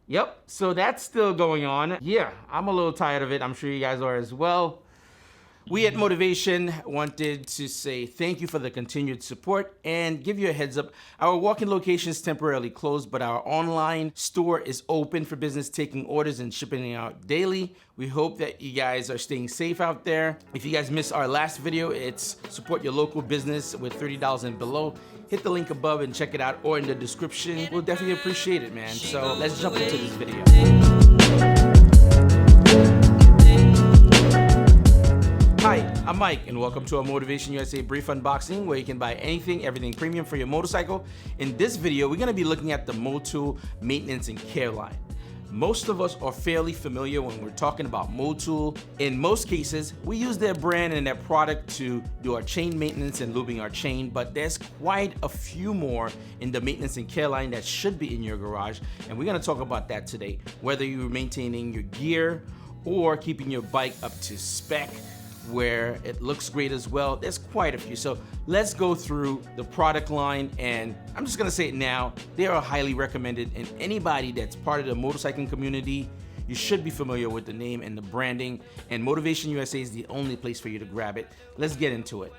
Yep, so that's still going on. Yeah, I'm a little tired of it. I'm sure you guys are as well. We at Motivation wanted to say thank you for the continued support and give you a heads up. Our walk-in location is temporarily closed, but our online store is open for business, taking orders and shipping out daily. We hope that you guys are staying safe out there. If you guys missed our last video, it's support your local business with $30 and below. Hit the link above and check it out, or in the description. We'll definitely appreciate it, man. So let's jump into this video. Hi, I'm Mike, and welcome to a Motivation USA brief unboxing where you can buy anything, everything premium for your motorcycle. In this video, we're gonna be looking at the Motul maintenance and care line. Most of us are fairly familiar when we're talking about Motul. In most cases, we use their brand and their product to do our chain maintenance and lubing our chain, but there's quite a few more in the maintenance and care line that should be in your garage, and we're gonna talk about that today. Whether you're maintaining your gear or keeping your bike up to spec, where it looks great as well, there's quite a few. So let's go through the product line, and I'm just gonna say it now, they are highly recommended, and anybody that's part of the motorcycling community, you should be familiar with the name and the branding, and Motivation USA is the only place for you to grab it. Let's get into it.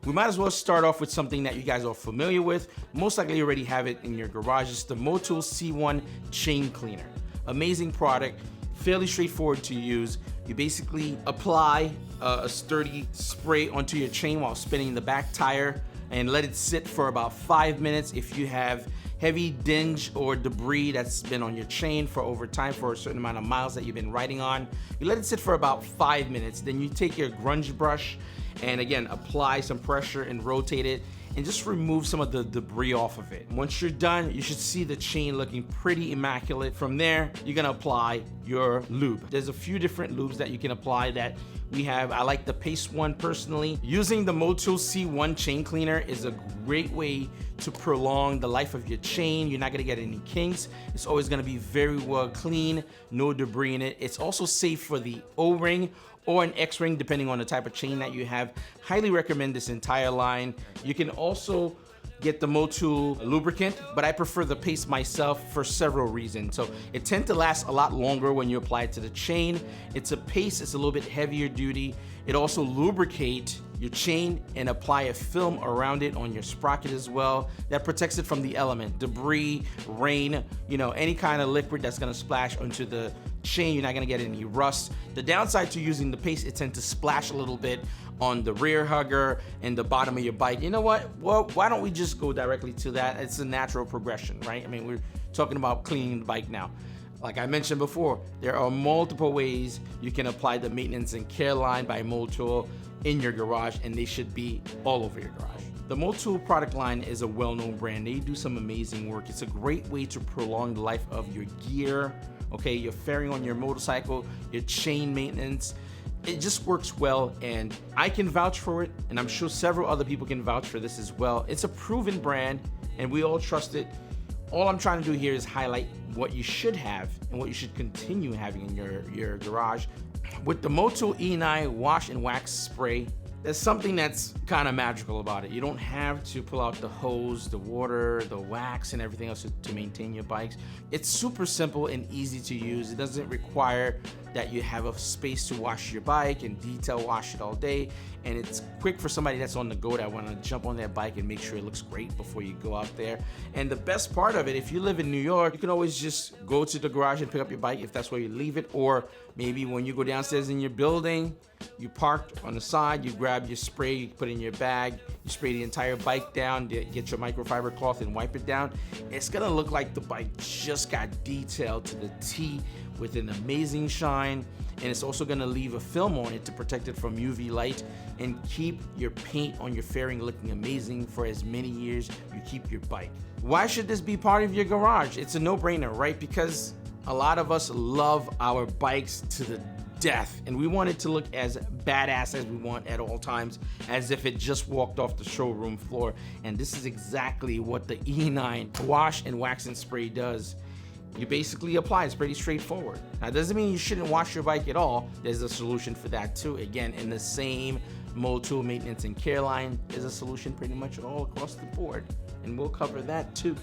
We might as well start off with something that you guys are familiar with. Most likely you already have it in your garage. It's the Motul C1 chain cleaner. Amazing product, fairly straightforward to use. You basically apply a sturdy spray onto your chain while spinning the back tire and let it sit for about 5 minutes. If you have heavy dinge or debris that's been on your chain for over time for a certain amount of miles that you've been riding on, you let it sit for about 5 minutes. Then you take your grunge brush and again, apply some pressure and rotate it and just remove some of the debris off of it. Once you're done, you should see the chain looking pretty immaculate. From there, you're gonna apply your lube. There's a few different lubes that you can apply that we have. I like the paste one personally. Using the Motul C1 chain cleaner is a great way to prolong the life of your chain. You're not gonna get any kinks. It's always gonna be very well clean, no debris in it. It's also safe for the O-ring or an X-ring, depending on the type of chain that you have. Highly recommend this entire line. You can also get the Motul lubricant, but I prefer the paste myself for several reasons. So it tends to last a lot longer when you apply it to the chain. It's a paste, it's a little bit heavier duty. It also lubricates your chain and apply a film around it on your sprocket as well. That protects it from the element, debris, rain, any kind of liquid that's gonna splash onto the chain. You're not gonna get any rust. The downside to using the paste, it tends to splash a little bit on the rear hugger and the bottom of your bike. You know what? Well, why don't we just go directly to that? It's a natural progression, right? I mean, we're talking about cleaning the bike now. Like I mentioned before, there are multiple ways you can apply the maintenance and care line by Motul in your garage, and they should be all over your garage. The Motul product line is a well-known brand. They do some amazing work. It's a great way to prolong the life of your gear, okay? Your fairing on your motorcycle, your chain maintenance. It just works well, and I can vouch for it, and I'm sure several other people can vouch for this as well. It's a proven brand, and we all trust it. All I'm trying to do here is highlight what you should have and what you should continue having in your garage. With the Motul E9 wash and wax spray, there's something that's kind of magical about it. You don't have to pull out the hose, the water, the wax, and everything else to maintain your bikes. It's super simple and easy to use. It doesn't require that you have a space to wash your bike and detail wash it all day. And it's quick for somebody that's on the go that want to jump on their bike and make sure it looks great before you go out there. And the best part of it, if you live in New York, you can always just go to the garage and pick up your bike if that's where you leave it. Or maybe when you go downstairs in your building, you parked on the side, you grab your spray, you put it in your bag, you spray the entire bike down, get your microfiber cloth and wipe it down. It's gonna look like the bike just got detailed to the T with an amazing shine, and it's also gonna leave a film on it to protect it from UV light and keep your paint on your fairing looking amazing for as many years you keep your bike. Why should this be part of your garage? It's a no-brainer, right? Because a lot of us love our bikes to the death, and we want it to look as badass as we want at all times, as if it just walked off the showroom floor. And this is exactly what the E9 wash and wax and spray does. You basically apply, it's pretty straightforward. Now, it doesn't mean you shouldn't wash your bike at all. There's a solution for that too. Again, in the same Motul maintenance and care line, there's a solution pretty much all across the board, and we'll cover that too.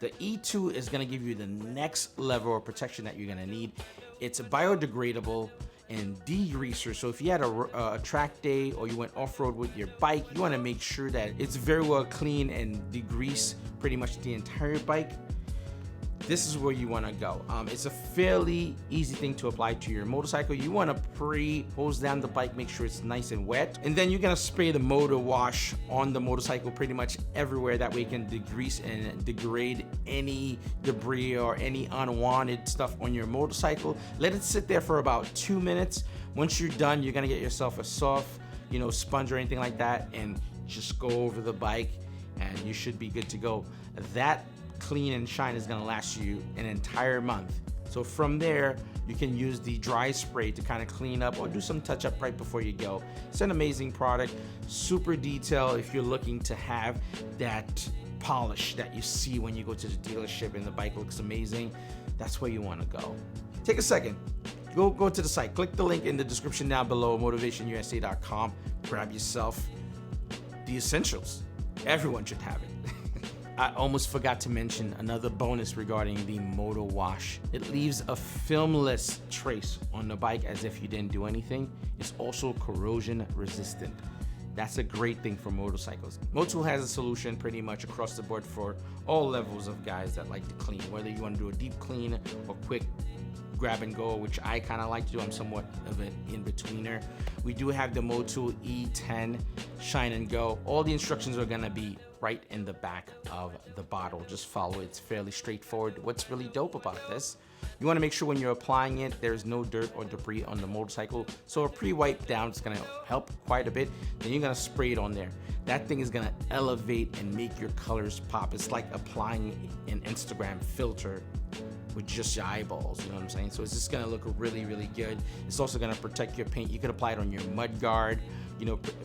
The E2 is gonna give you the next level of protection that you're gonna need. It's biodegradable and degreaser. So if you had a track day or you went off-road with your bike, you wanna make sure that it's very well clean and degrease pretty much the entire bike. This is where you want to go. It's a fairly easy thing to apply to your motorcycle. You want to pre-hose down the bike, make sure it's nice and wet, and then you're gonna spray the motor wash on the motorcycle pretty much everywhere. That way it can degrease and degrade any debris or any unwanted stuff on your motorcycle. Let it sit there for about 2 minutes. Once you're done, you're gonna get yourself a soft, sponge or anything like that, and just go over the bike, and you should be good to go. That clean and shine is gonna last you an entire month. So from there, you can use the dry spray to kind of clean up or do some touch up right before you go. It's an amazing product, super detailed if you're looking to have that polish that you see when you go to the dealership and the bike looks amazing. That's where you wanna go. Take a second, go to the site, click the link in the description down below, MotovationUSA.com, grab yourself the essentials. Everyone should have it. I almost forgot to mention another bonus regarding the Moto Wash. It leaves a filmless trace on the bike as if you didn't do anything. It's also corrosion resistant. That's a great thing for motorcycles. Motul has a solution pretty much across the board for all levels of guys that like to clean, whether you want to do a deep clean or quick grab and go, which I kind of like to do. I'm somewhat of an in-betweener. We do have the Motul E10 Shine and Go. All the instructions are gonna be right in the back of the bottle. Just follow it. It's fairly straightforward. What's really dope about this, you wanna make sure when you're applying it, there's no dirt or debris on the motorcycle. So a pre-wipe down is gonna help quite a bit. Then you're gonna spray it on there. That thing is gonna elevate and make your colors pop. It's like applying an Instagram filter with just your eyeballs, you know what I'm saying? So it's just gonna look really, really good. It's also gonna protect your paint. You could apply it on your mud guard,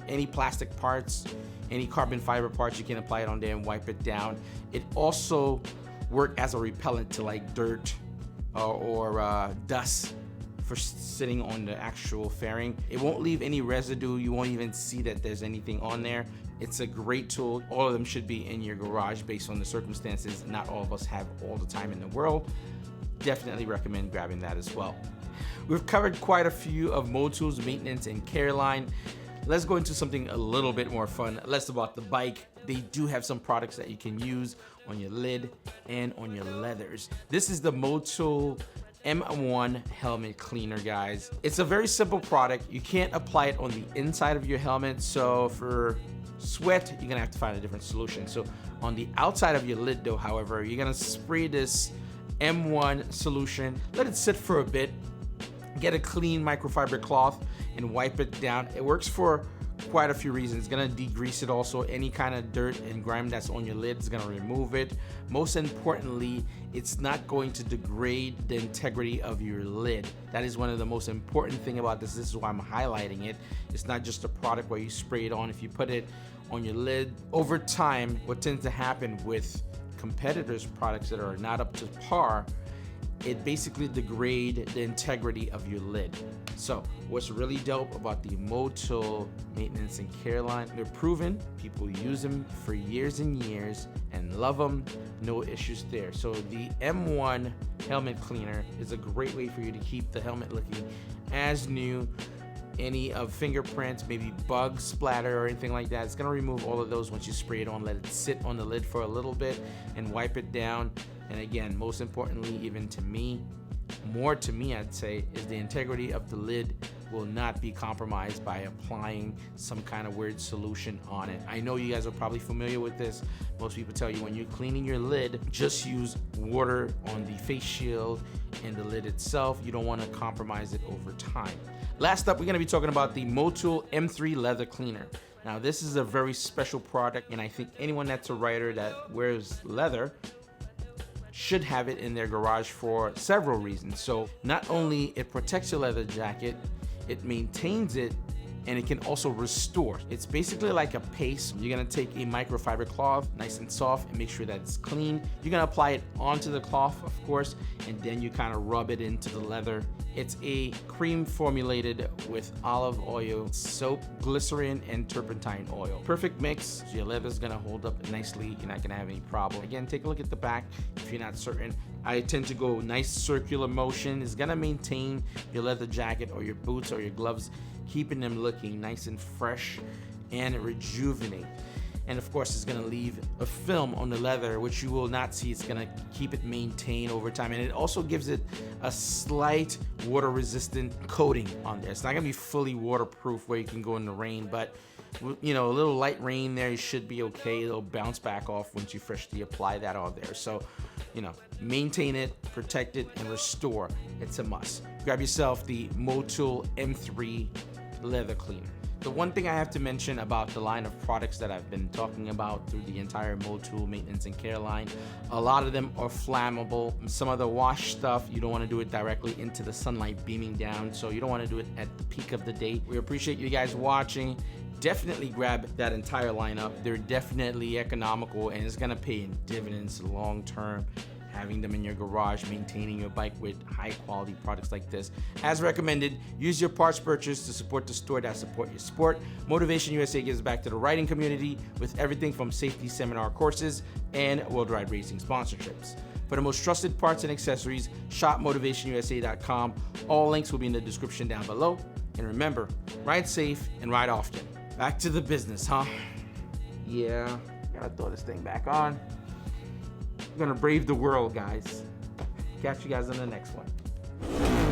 any plastic parts, any carbon fiber parts, you can apply it on there and wipe it down. It also works as a repellent to like dirt or dust for sitting on the actual fairing. It won't leave any residue. You won't even see that there's anything on there. It's a great tool. All of them should be in your garage based on the circumstances. Not all of us have all the time in the world. Definitely recommend grabbing that as well. We've covered quite a few of Motul's maintenance and care line. Let's go into something a little bit more fun, less about the bike. They do have some products that you can use on your lid and on your leathers. This is the Motul M1 helmet cleaner, guys. It's a very simple product. You can't apply it on the inside of your helmet, so for sweat, you're gonna have to find a different solution. So on the outside of your lid though, however, you're gonna spray this M1 solution, let it sit for a bit, get a clean microfiber cloth and wipe it down. It works for quite a few reasons. It's gonna degrease it also. Any kind of dirt and grime that's on your lid is gonna remove it. Most importantly, it's not going to degrade the integrity of your lid. That is one of the most important thing about this. This is why I'm highlighting it. It's not just a product where you spray it on. If you put it on your lid, over time, what tends to happen with competitors' products that are not up to par, it basically degrades the integrity of your lid. So what's really dope about the Motul maintenance and care line, they're proven, people use them for years and years and love them, no issues there. So the M1 helmet cleaner is a great way for you to keep the helmet looking as new. Any of fingerprints, maybe bug splatter or anything like that, it's gonna remove all of those once you spray it on. Let it sit on the lid for a little bit and wipe it down. And again, most importantly, even to me, more to me I'd say, is the integrity of the lid will not be compromised by applying some kind of weird solution on it. I know you guys are probably familiar with this. Most people tell you when you're cleaning your lid, just use water on the face shield and the lid itself. You don't want to compromise it over time. Last up, we're going to be talking about the Motul M3 leather cleaner. Now this is a very special product, and I think anyone that's a rider that wears leather should have it in their garage for several reasons. So not only it protects your leather jacket, it maintains it and it can also restore. It's basically like a paste. You're gonna take a microfiber cloth, nice and soft, and make sure that it's clean. You're gonna apply it onto the cloth, of course, and then you kind of rub it into the leather. It's a cream formulated with olive oil, soap, glycerin, and turpentine oil. Perfect mix. So your leather's gonna hold up nicely. You're not gonna have any problem. Again, take a look at the back if you're not certain. I tend to go nice circular motion. It's gonna maintain your leather jacket or your boots or your gloves, keeping them looking nice and fresh and rejuvenate. And of course, it's gonna leave a film on the leather, which you will not see. It's gonna keep it maintained over time. And it also gives it a slight water resistant coating on there. It's not gonna be fully waterproof where you can go in the rain, but you know, a little light rain there, you should be okay. It'll bounce back off once you freshly apply that on there. So, you know, maintain it, protect it, and restore. It's a must. Grab yourself the Motul M3 leather cleaner. The one thing I have to mention about the line of products that I've been talking about through the entire Motul maintenance and care line, a lot of them are flammable. Some of the wash stuff, you don't want to do it directly into the sunlight beaming down, so you don't want to do it at the peak of the day. We appreciate you guys watching. Definitely grab that entire lineup. They're definitely economical, and it's gonna pay in dividends long term. Having them in your garage, maintaining your bike with high quality products like this. As recommended, use your parts purchase to support the store that support your sport. Motivation USA gives back to the riding community with everything from safety seminar courses and World Ride Racing sponsorships. For the most trusted parts and accessories, shop MotivationUSA.com. All links will be in the description down below. And remember, ride safe and ride often. Back to the business, huh? Yeah, gotta throw this thing back on. We're gonna brave the world, guys. Catch you guys on the next one.